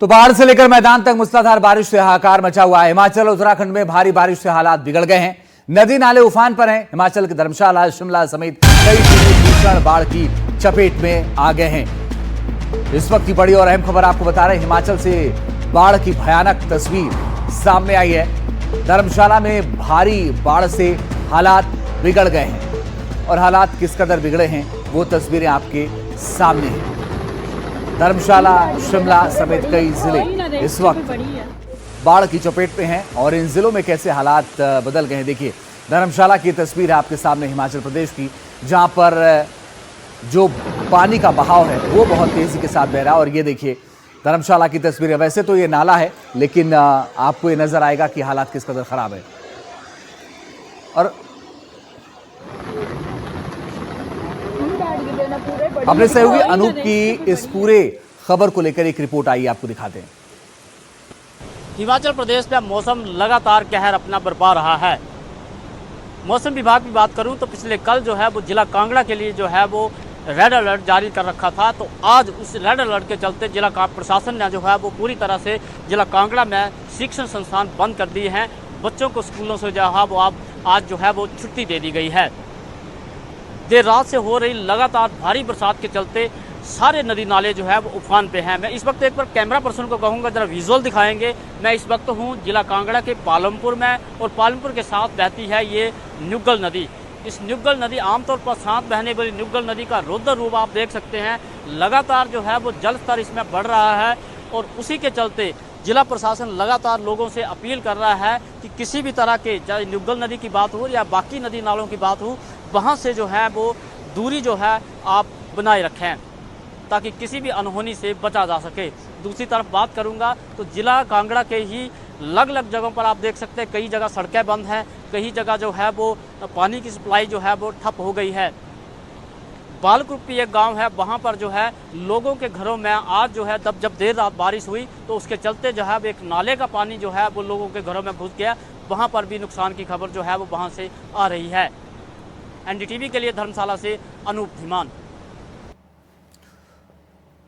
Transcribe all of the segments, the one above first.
तो बाढ़ से लेकर मैदान तक मूसलाधार बारिश से हाहाकार मचा हुआ है। हिमाचल और उत्तराखंड में भारी बारिश से हालात बिगड़ गए हैं। नदी नाले उफान पर हैं। हिमाचल के धर्मशाला, शिमला समेत कई जिले भीषण बाढ़ की चपेट में आ गए हैं। इस वक्त की बड़ी और अहम खबर आपको बता रहे हैं, हिमाचल से बाढ़ की भयानक तस्वीर सामने आई है। धर्मशाला में भारी बाढ़ से हालात बिगड़ गए हैं और हालात किस कदर बिगड़े हैं वो तस्वीरें आपके सामने हैं। धर्मशाला, शिमला समेत कई जिले इस वक्त बाढ़ की चपेट में हैं और इन जिलों में कैसे हालात बदल गए हैं देखिए। धर्मशाला की तस्वीर है आपके सामने हिमाचल प्रदेश की, जहां पर जो पानी का बहाव है वो बहुत तेजी के साथ बह रहा है। और ये देखिए धर्मशाला की तस्वीर है। वैसे तो ये नाला है, लेकिन आपको ये नजर आएगा कि हालात किस कदर खराब है। और अपने सहयोगी अनूप की इस पूरे खबर को लेकर एक रिपोर्ट आई, आपको दिखाते हैं। हिमाचल प्रदेश में मौसम लगातार कहर अपना बरपा रहा है। मौसम विभाग की बात करूं तो पिछले कल जो है वो जिला कांगड़ा के लिए जो है वो रेड अलर्ट जारी कर रखा था। तो आज उस रेड अलर्ट के चलते जिला प्रशासन ने जो है वो पूरी तरह से जिला कांगड़ा में शिक्षण संस्थान बंद कर दिए हैं। बच्चों को स्कूलों से जो है वो आज जो है वो छुट्टी दे दी गई है। देर रात से हो रही लगातार भारी बरसात के चलते सारे नदी नाले जो है वो उफान पे हैं। मैं इस वक्त एक बार कैमरा पर्सन को कहूँगा जरा विजुअल दिखाएंगे। मैं इस वक्त हूँ जिला कांगड़ा के पालमपुर में और पालमपुर के साथ बहती है ये न्युगल नदी। इस न्युगल नदी आमतौर पर साथ बहने वाली न्युगल नदी का रौद्र रूप आप देख सकते हैं। लगातार जो है वो जल स्तर इसमें बढ़ रहा है और उसी के चलते जिला प्रशासन लगातार लोगों से अपील कर रहा है कि किसी भी तरह के, चाहे न्युगल नदी की बात हो या बाकी नदी नालों की बात हो, वहाँ से जो है वो दूरी जो है आप बनाए रखें ताकि किसी भी अनहोनी से बचा जा सके। दूसरी तरफ बात करूंगा तो जिला कांगड़ा के ही अलग अलग जगहों पर आप देख सकते हैं कई जगह सड़कें बंद हैं, कई जगह जो है वो पानी की सप्लाई जो है वो ठप हो गई है। बालकुप्पी एक गांव है, वहां पर जो है लोगों के घरों में आज जो है जब देर रात बारिश हुई तो उसके चलते जो है एक नाले का पानी जो है वो लोगों के घरों में घुस गया। वहां पर भी नुकसान की खबर जो है वो वहां से आ रही है। एनडीटीवी के लिए धर्मशाला से अनूप धीमान।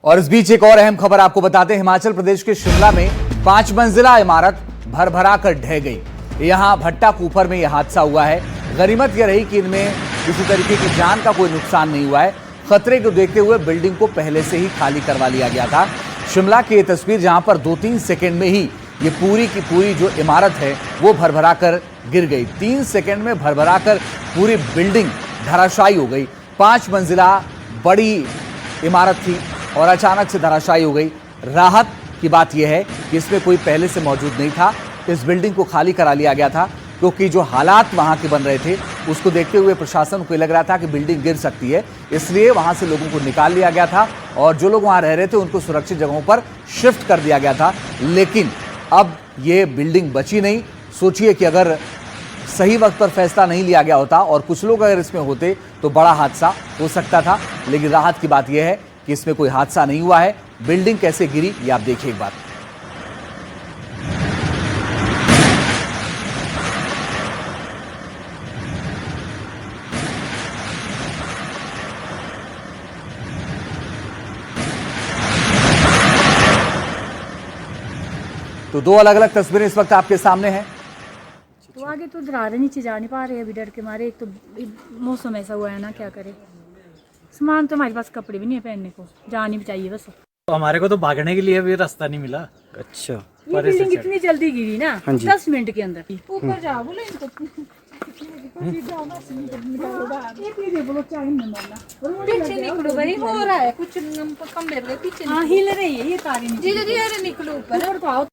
और इस बीच एक और अहम खबर आपको बताते हैं। हिमाचल प्रदेश के शिमला में 5 मंजिला इमारत भरभरा कर ढह गई। यहां भट्टा कूपर में यह हादसा हुआ है। गनीमत यह रही कि इनमें किसी तरीके की जान का कोई नुकसान नहीं हुआ है। खतरे को देखते हुए बिल्डिंग को पहले से ही खाली करवा लिया गया था। शिमला की यह तस्वीर जहां पर 2-3 सेकेंड में ही ये पूरी की पूरी जो इमारत है वो भरभरा कर गिर गई। 3 सेकेंड में भरभरा कर पूरी बिल्डिंग धराशायी हो गई। 5 मंजिला बड़ी इमारत थी और अचानक से धराशायी हो गई। राहत की बात यह है कि इसमें कोई पहले से मौजूद नहीं था। इस बिल्डिंग को खाली करा लिया गया था क्योंकि जो हालात वहां के बन रहे थे उसको देखते हुए प्रशासन को लग रहा था कि बिल्डिंग गिर सकती है, इसलिए वहां से लोगों को निकाल लिया गया था और जो लोग वहां रह रहे थे उनको सुरक्षित जगहों पर शिफ्ट कर दिया गया था। लेकिन अब ये बिल्डिंग बची नहीं। सोचिए कि अगर सही वक्त पर फैसला नहीं लिया गया होता और कुछ लोग अगर इसमें होते तो बड़ा हादसा हो सकता था। लेकिन राहत की बात यह है कि इसमें कोई हादसा नहीं हुआ है। बिल्डिंग कैसे गिरी ये आप देखिए एक बार। तो 2 अलग अलग तस्वीरें इस वक्त आपके सामने हैं। तो आगे तो दरारें नीचे जा नहीं पा रहे अभी डर के मारे। एक तो मौसम ऐसा हुआ है ना, क्या करे। सामान तो हमारे पास, कपड़े भी नहीं है पहनने को, जान ही चाहिए बस। तो हमारे को तो भागने के लिए भी रास्ता नहीं मिला। अच्छा, ये बिल्डिंग इतनी जल्दी गिरी ना, 10 मिनट के अंदर। ऊपर जाओ बोले इनको पीछे निकलो भाई, हो रहा है कुछ कमरे के पीछे। हाँ, हिल रही है ये तारें। जी जी, अरे निकलो ऊपर तो आओ।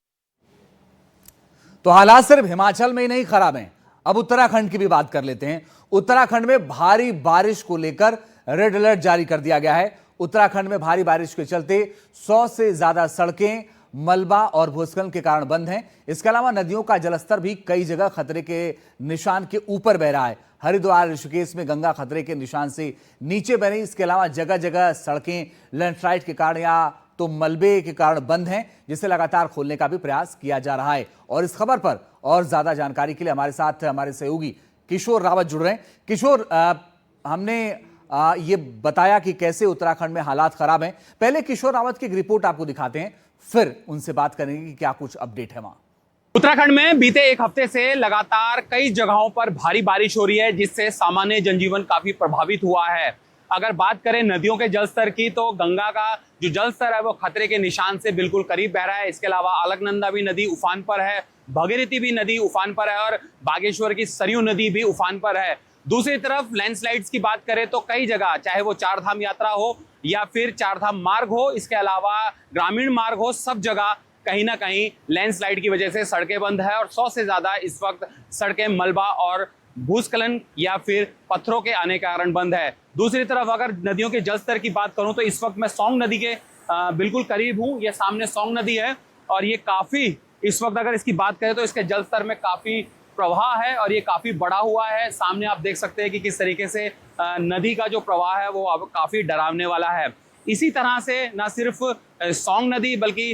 तो हालात सिर्फ हिमाचल में ही नहीं खराब हैं, अब उत्तराखंड की भी बात कर लेते हैं। उत्तराखंड में भारी बारिश को लेकर रेड अलर्ट जारी कर दिया गया है। उत्तराखंड में भारी बारिश के चलते 100 से ज्यादा सड़कें मलबा और भूस्खलन के कारण बंद हैं। इसके अलावा नदियों का जलस्तर भी कई जगह खतरे के निशान के ऊपर बह रहा है। हरिद्वार, ऋषिकेश में गंगा खतरे के निशान से नीचे बह रही। इसके अलावा जगह जगह सड़कें लैंडस्लाइड के कारण या तो मलबे के कारण बंद हैं, जिसे लगातार खोलने का भी प्रयास किया जा रहा है। और इस खबर पर और ज्यादा जानकारी के लिए हमारे साथ हमारे सहयोगी किशोर रावत जुड़ रहे हैं। किशोर, हमने ये बताया कि कैसे उत्तराखंड में हालात खराब हैं। पहले किशोर रावत की एक रिपोर्ट आपको दिखाते हैं। फिर उनसे बात करेंगे कि क्या कुछ अपडेट है वहां। उत्तराखंड में बीते एक हफ्ते से लगातार कई जगहों पर भारी बारिश हो रही है, जिससे सामान्य जनजीवन काफी प्रभावित हुआ है। अगर बात करें नदियों के जलस्तर की, तो गंगा का जो जलस्तर है वो खतरे के निशान से बिल्कुल करीब बह रहा है। इसके अलावा अलकनंदा भी नदी उफान पर है, भगीरथी भी नदी उफान पर है और बागेश्वर की सरयू नदी भी उफान पर है। दूसरी तरफ लैंडस्लाइड्स की बात करें तो कई जगह, चाहे वो चारधाम यात्रा हो या फिर चारधाम मार्ग हो, इसके अलावा ग्रामीण मार्ग हो, सब जगह कहीं ना कहीं लैंडस्लाइड की वजह से सड़कें बंद है और 100 से ज्यादा इस वक्त सड़कें मलबा और भूस्खलन या फिर पत्थरों के आने के कारण बंद है। दूसरी तरफ अगर नदियों के जलस्तर की बात करूं तो इस वक्त मैं सौंग नदी के बिल्कुल करीब हूं। ये सामने सौंग नदी है और ये काफी, इस वक्त अगर इसकी बात करें तो इसके जलस्तर में काफी प्रवाह है और ये काफी बड़ा हुआ है। सामने आप देख सकते हैं कि किस तरीके से नदी का जो प्रवाह है वो अब काफी डरावने वाला है। इसी तरह से न सिर्फ सौंग नदी बल्कि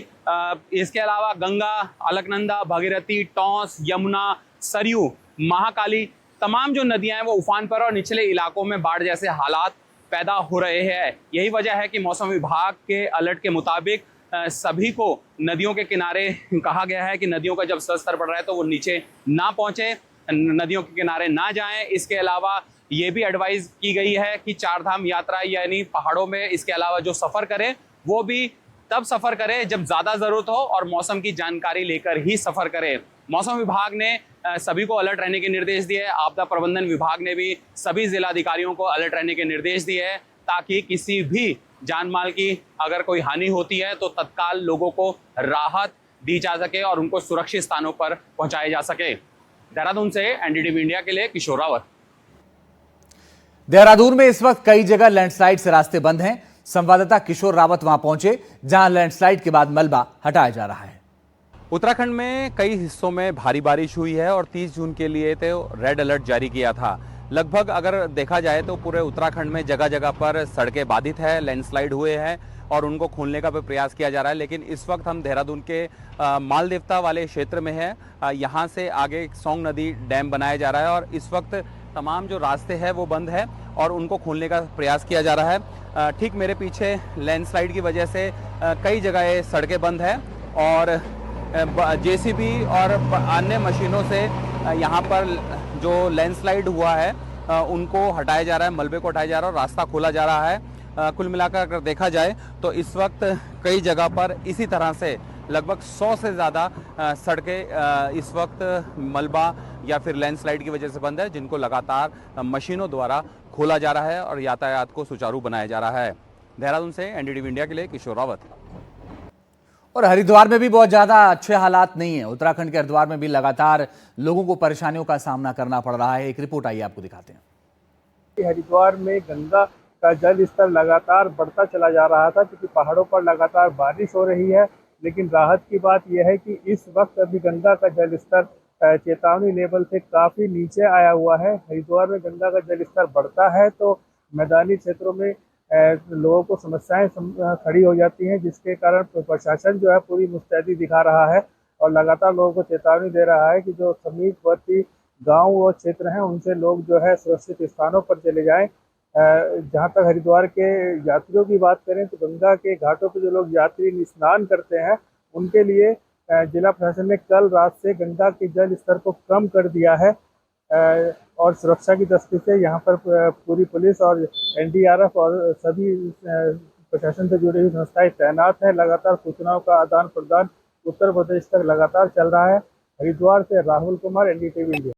इसके अलावा गंगा, अलकनंदा, भगीरथी, टॉस, यमुना, सरयू, महाकाली, तमाम जो नदियां हैं वो उफान पर और निचले इलाकों में बाढ़ जैसे हालात पैदा हो रहे हैं। यही वजह है कि मौसम विभाग के अलर्ट के मुताबिक सभी को नदियों के किनारे कहा गया है कि नदियों का जब स्तर बढ़ रहा है तो वो नीचे ना पहुंचे, नदियों के किनारे ना जाएं। इसके अलावा ये भी एडवाइस की गई है कि चारधाम यात्रा यानी पहाड़ों में इसके अलावा जो सफ़र करें वो भी तब सफ़र करें जब ज़्यादा ज़रूरत हो और मौसम की जानकारी लेकर ही सफ़र करें। मौसम विभाग ने सभी को अलर्ट रहने के निर्देश दिए। आपदा प्रबंधन विभाग ने भी सभी जिलाधिकारियों को अलर्ट रहने के निर्देश दिए हैं ताकि किसी भी जान माल की अगर कोई हानि होती है तो तत्काल लोगों को राहत दी जा सके और उनको सुरक्षित स्थानों पर पहुंचाया जा सके। देहरादून से एनडीटीवी इंडिया के लिए किशोर रावत। देहरादून में इस वक्त कई जगह लैंडस्लाइड से रास्ते बंद हैं। संवाददाता किशोर रावत वहां पहुंचे जहां लैंडस्लाइड के बाद मलबा हटाया जा रहा है। उत्तराखंड में कई हिस्सों में भारी बारिश हुई है और 30 जून के लिए तो रेड अलर्ट जारी किया था। लगभग अगर देखा जाए तो पूरे उत्तराखंड में जगह जगह पर सड़कें बाधित है, लैंडस्लाइड हुए हैं और उनको खोलने का भी प्रयास किया जा रहा है। लेकिन इस वक्त हम देहरादून के मालदेवता वाले क्षेत्र में हैं। यहाँ से आगे सौंग नदी डैम बनाया जा रहा है और इस वक्त तमाम जो रास्ते हैं वो बंद है और उनको खोलने का प्रयास किया जा रहा है। ठीक मेरे पीछे लैंडस्लाइड की वजह से कई जगह सड़कें बंद है और जेसीबी और अन्य मशीनों से यहाँ पर जो लैंडस्लाइड हुआ है उनको हटाया जा रहा है, मलबे को हटाया जा रहा है और रास्ता खोला जा रहा है। कुल मिलाकर अगर देखा जाए तो इस वक्त कई जगह पर इसी तरह से लगभग 100 से ज़्यादा सड़कें इस वक्त मलबा या फिर लैंडस्लाइड की वजह से बंद है, जिनको लगातार मशीनों द्वारा खोला जा रहा है और यातायात को सुचारू बनाया जा रहा है। देहरादून से एनडीटीवी इंडिया के लिए किशोर रावत। और हरिद्वार में भी बहुत ज्यादा अच्छे हालात नहीं है। उत्तराखंड के हरिद्वार में भी लगातार लोगों को परेशानियों का सामना करना पड़ रहा है। एक रिपोर्ट आई आपको दिखाते हैं। हरिद्वार में गंगा का जल स्तर लगातार बढ़ता चला जा रहा था क्योंकि पहाड़ों पर लगातार बारिश हो रही है। लेकिन राहत की बात यह है कि इस वक्त अभी गंगा का जल स्तर चेतावनी लेवल से काफ़ी नीचे आया हुआ है। हरिद्वार में गंगा का जल स्तर बढ़ता है तो मैदानी क्षेत्रों में लोगों को समस्याएं खड़ी हो जाती हैं, जिसके कारण प्रशासन जो है पूरी मुस्तैदी दिखा रहा है और लगातार लोगों को चेतावनी दे रहा है कि जो समीपवर्ती गांव और क्षेत्र हैं उनसे लोग जो है सुरक्षित स्थानों पर चले जाएं। जहां तक हरिद्वार के यात्रियों की बात करें तो गंगा के घाटों पर जो लोग यात्री स्नान करते हैं उनके लिए जिला प्रशासन ने कल रात से गंगा के जल स्तर को कम कर दिया है और सुरक्षा की दृष्टि से यहाँ पर पूरी पुलिस और एनडीआरएफ और सभी प्रशासन से जुड़ी हुई संस्थाएं तैनात हैं। लगातार सूचनाओं का आदान प्रदान उत्तर प्रदेश तक लगातार चल रहा है। हरिद्वार से राहुल कुमार, एनडीटीवी इंडिया।